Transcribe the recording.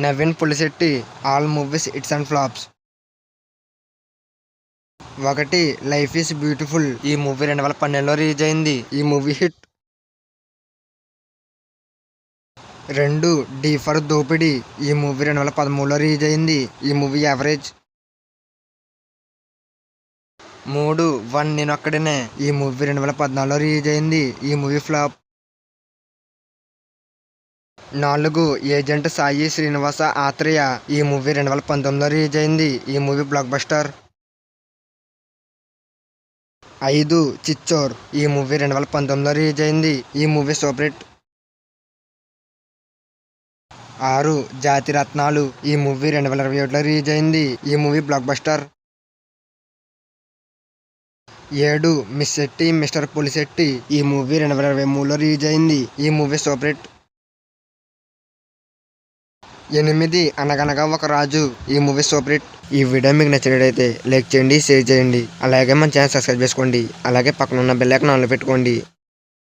Naveen Pulishetty all movies hits and flops. 1. Life is beautiful. ఈ movie 2012లో release అయింది. ఈ movie hit. 2. D for దోపిడీ. ఈ మూవీ 2013లో రిలీజ్ అయింది. ఈ మూవీ యావరేజ్. 3. వన్ నేనొక్కడినే. ఈ మూవీ 2014లో రిలీజ్ అయింది. ఈ movie flop. 4. Agent Sai Srinivasa Athreya. ఈ మూవీ 2019లో రిలీజ్ అయింది. ఈ మూవీ బ్లాక్ బస్టర్. 5. చిచ్చోర్. ఈ మూవీ 2019లో రిలీజ్ అయింది. ఈ మూవీ సూపర్ హిట్. 6. జాతి రత్నాలు. ఈ మూవీ 2021లో రిలీజ్ అయింది. ఈ movie block buster. 7. Miss Shetty mister Pulishetty. ఈ మూవీ 2023లో రిలీజ్ అయింది. ఈ మూవీ సూపర్ హిట్. 8. అనగనగా ఒక రాజు. ఈ మూవీ సూపర్ హిట్. ఈ వీడియో మీకు నచ్చినట్లయితే లైక్ చేయండి, షేర్ చేయండి. అలాగే మన ఛానల్ సబ్స్క్రైబ్ చేసుకోండి. అలాగే పక్కన ఉన్న బెల్ ఐకాన్ ఆన్లో పెట్టుకోండి.